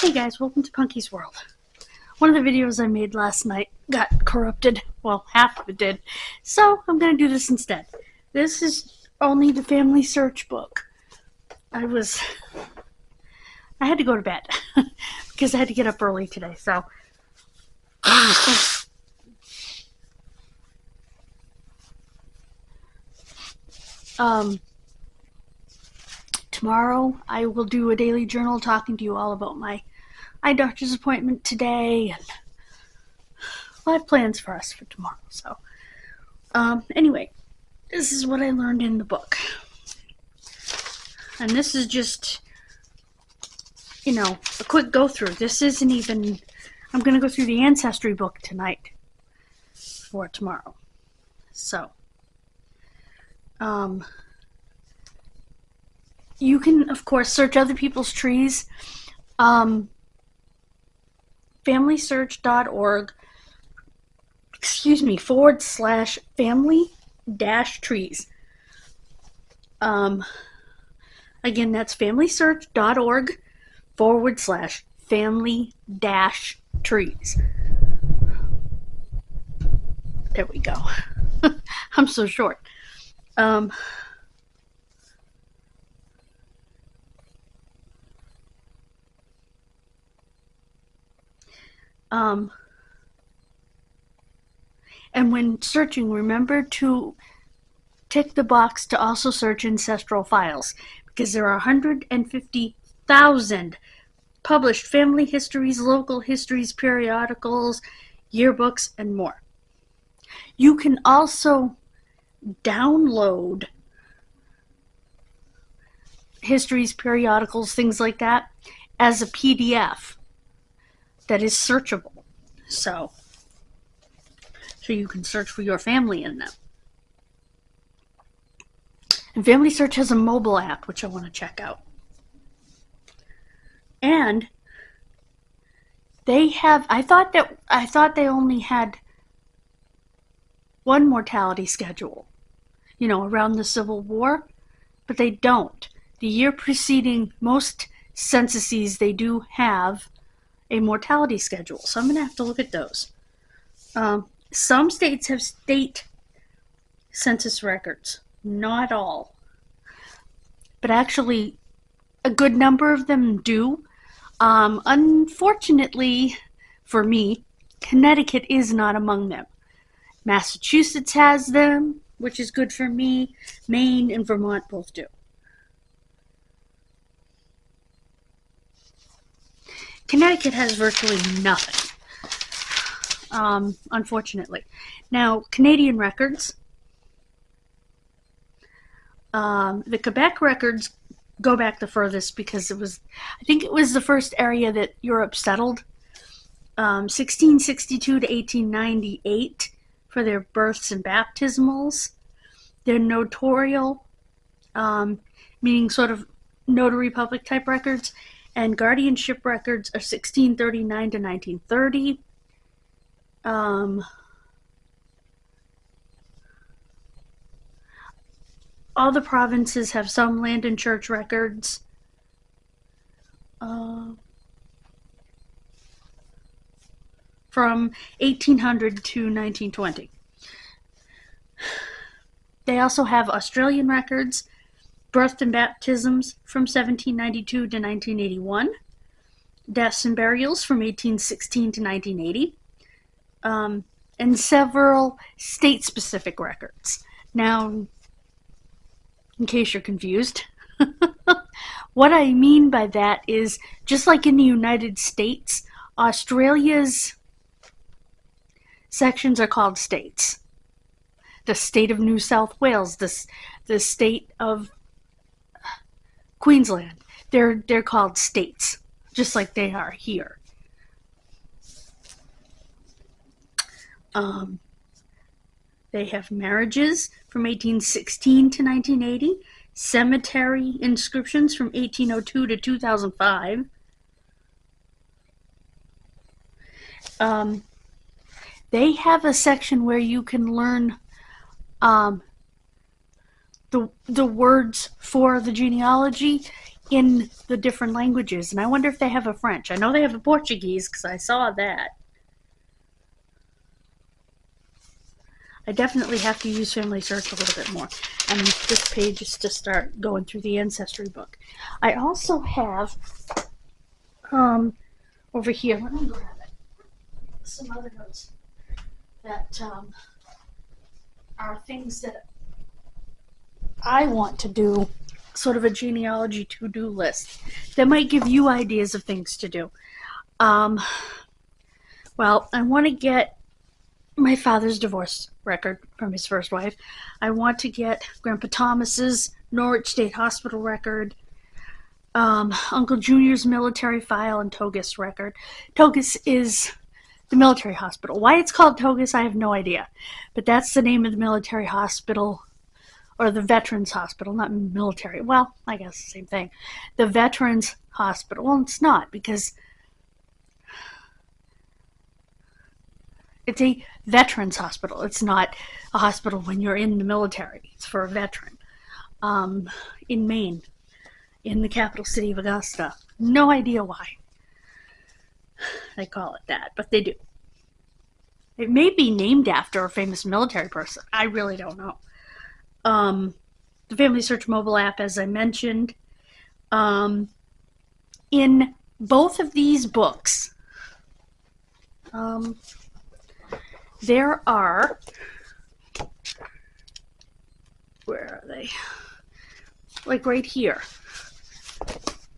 Hey guys, welcome to Punky's World. One of the videos I made last night got corrupted. Well, half of it did. So I'm going to do this instead. This is only the family search book. I had to go to bed because I had to get up early today. So tomorrow I will do a daily journal talking to you all about my eye doctor's appointment today, and I have plans for us for tomorrow. So anyway, this is what I learned in the book, and this is just, a quick go through. This isn't even, I'm going to go through the ancestry book tonight for tomorrow. So you can, of course, search other people's trees. FamilySearch.org /family-trees. Again, that's FamilySearch.org /family-trees. There we go. I'm so short. And when searching, remember to tick the box to also search ancestral files, because there are 150,000 published family histories, local histories, periodicals, yearbooks, and more. You can also download histories, periodicals, things like that as a PDF that is searchable. So you can search for your family in them. And Family Search has a mobile app, which I want to check out. And they have, I thought they only had one mortality schedule, around the Civil War, but they don't. The year preceding most censuses, they do have a mortality schedule. So I'm going to have to look at those. Some states have state census records. Not all. But actually, a good number of them do. Unfortunately for me, Connecticut is not among them. Massachusetts has them, which is good for me. Maine and Vermont both do. Connecticut has virtually nothing, unfortunately. Now, Canadian records, the Quebec records go back the furthest because I think it was the first area that Europe settled, 1662 to 1898 for their births and baptismals. Their notarial, meaning sort of notary public type records, and guardianship records are 1639 to 1930. All the provinces have some land and church records. From 1800 to 1920. They also have Australian records, births and baptisms from 1792 to 1981, deaths and burials from 1816 to 1980, and several state-specific records. Now, in case you're confused, what I mean by that is, just like in the United States, Australia's sections are called states. The state of New South Wales, the state of Queensland, they're called states, just like they are here. They have marriages from 1816 to 1980, cemetery inscriptions from 1802 to 2005. They have a section where you can learn the words for the genealogy in the different languages. And I wonder if they have a French. I know they have a Portuguese because I saw that. I definitely have to use Family Search a little bit more. And this page is to start going through the Ancestry book. I also have, over here, let me grab it, some other notes that are things that I want to do, sort of a genealogy to-do list that might give you ideas of things to do. Well, I want to get my father's divorce record from his first wife. I want to get Grandpa Thomas's Norwich State Hospital record, Uncle Junior's military file, and Togus record. Togus is the military hospital. Why it's called Togus, I have no idea. But that's the name of the military hospital, or the Veterans Hospital, not military. Well, I guess the same thing. The Veterans Hospital. Well, it's not, because it's a veterans hospital. It's not a hospital when you're in the military. It's for a veteran. In Maine, in the capital city of Augusta. No idea why they call it that, but they do. It may be named after a famous military person. I really don't know. The Family Search mobile app, as I mentioned. In both of these books, there are, where are they? Like right here.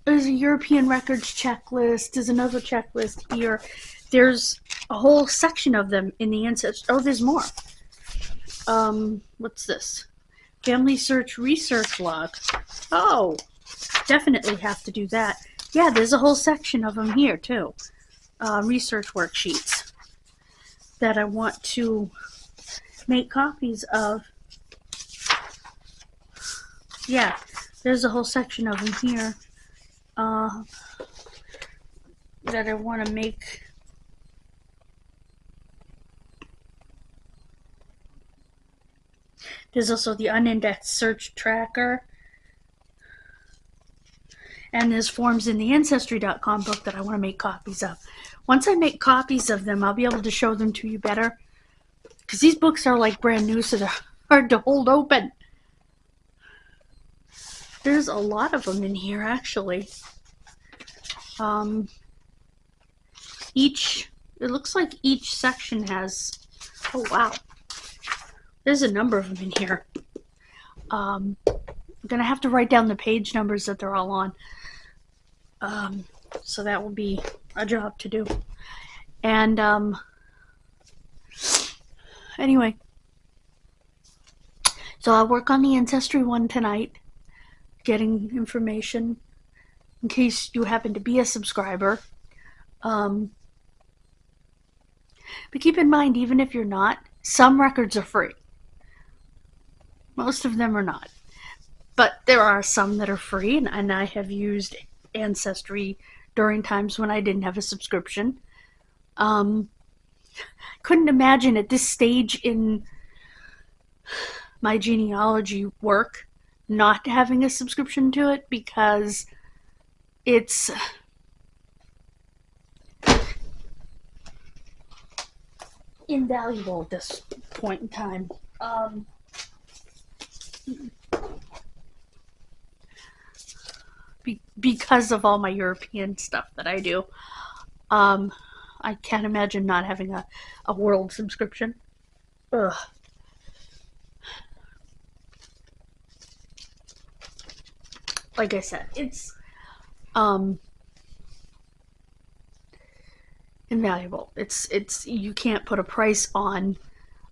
There's a European records checklist. There's another checklist here. There's a whole section of them in the Ancestry. Oh, there's more. What's this? Family Search research log. Oh, definitely have to do that. Yeah, there's a whole section of them here too. Research worksheets that I want to make copies of. Yeah, there's a whole section of them here that I want to make. There's also the unindexed search tracker. And there's forms in the Ancestry.com book that I want to make copies of. Once I make copies of them, I'll be able to show them to you better. Because these books are like brand new, so they're hard to hold open. There's a lot of them in here, actually. It looks like each section has, oh wow, there's a number of them in here. I'm gonna have to write down the page numbers that they're all on. So that will be a job to do. And anyway, so I'll work on the Ancestry one tonight, getting information in case you happen to be a subscriber. But keep in mind, even if you're not, some records are free. Most of them are not. But there are some that are free, and I have used Ancestry during times when I didn't have a subscription. Couldn't imagine at this stage in my genealogy work not having a subscription to it, because it's invaluable at this point in time. Because of all my European stuff that I do, I can't imagine not having a world subscription. Ugh. Like I said, it's invaluable. It's you can't put a price on.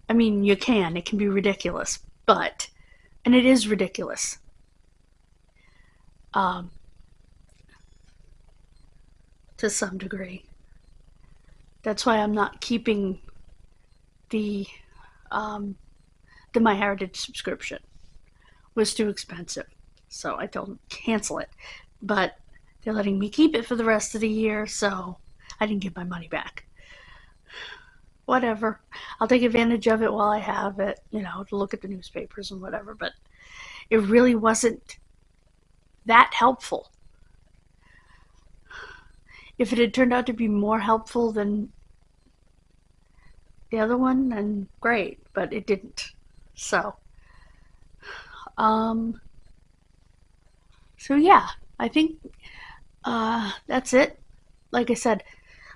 I mean, you can. It can be ridiculous, and it is ridiculous. To some degree. That's why I'm not keeping the MyHeritage subscription. It was too expensive, so I told them cancel it. But they're letting me keep it for the rest of the year, so I didn't get my money back. Whatever. I'll take advantage of it while I have it, to look at the newspapers and whatever, but it really wasn't that helpful If it had turned out to be more helpful than the other one, then great, but it didn't. So, so yeah, I think that's it. Like I said,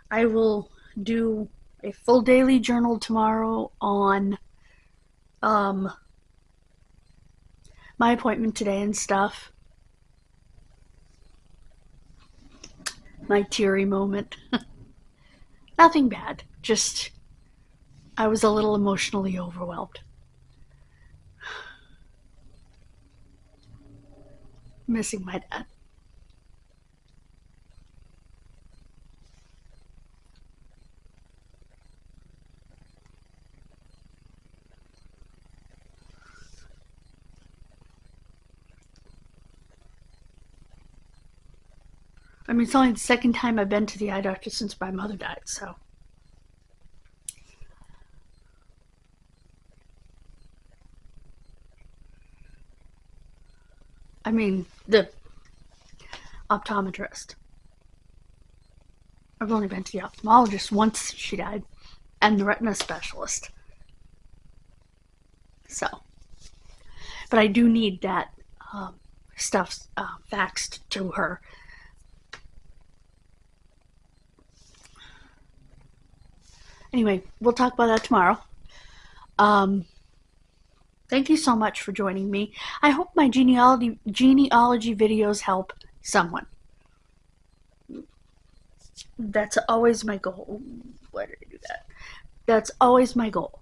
I will do a full daily journal tomorrow on my appointment today and stuff. My teary moment. Nothing bad, just I was a little emotionally overwhelmed. Missing my dad. I mean, it's only the second time I've been to the eye doctor since my mother died, so. I mean, the optometrist. I've only been to the ophthalmologist once since she died, and the retina specialist. So, but I do need that stuff faxed to her. Anyway, we'll talk about that tomorrow. Thank you so much for joining me. I hope my genealogy videos help someone. That's always my goal. Why did I do that? That's always my goal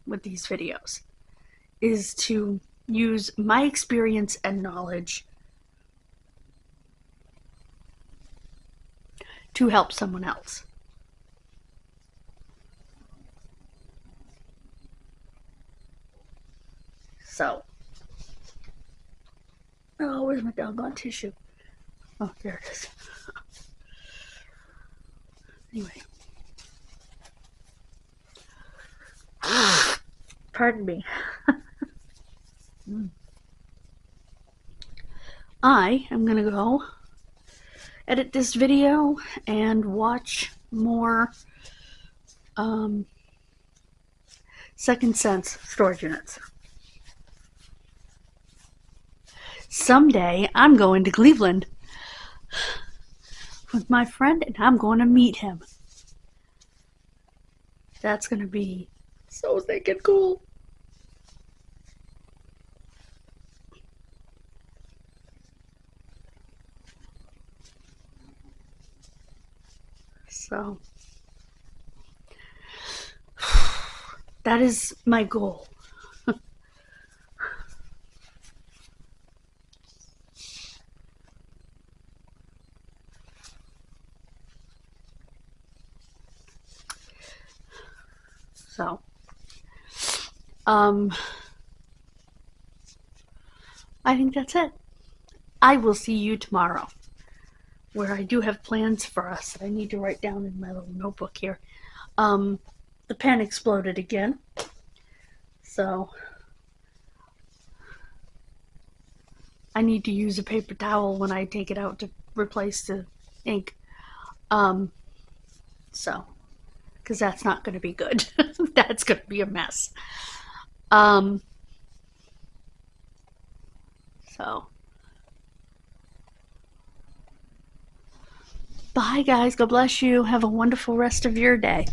with these videos, is to use my experience and knowledge to help someone else. So, oh, where's my doggone tissue? Oh, there it is. Anyway. Pardon me. I am going to go edit this video and watch more Second Sense storage units. Someday I'm going to Cleveland with my friend and I'm going to meet him. That's going to be so stinking cool. So, that is my goal. So, I think that's it. I will see you tomorrow, where I do have plans for us that I need to write down in my little notebook here. The pen exploded again, so I need to use a paper towel when I take it out to replace the ink. So, because that's not going to be good. That's going to be a mess. So, bye guys. God bless you. Have a wonderful rest of your day.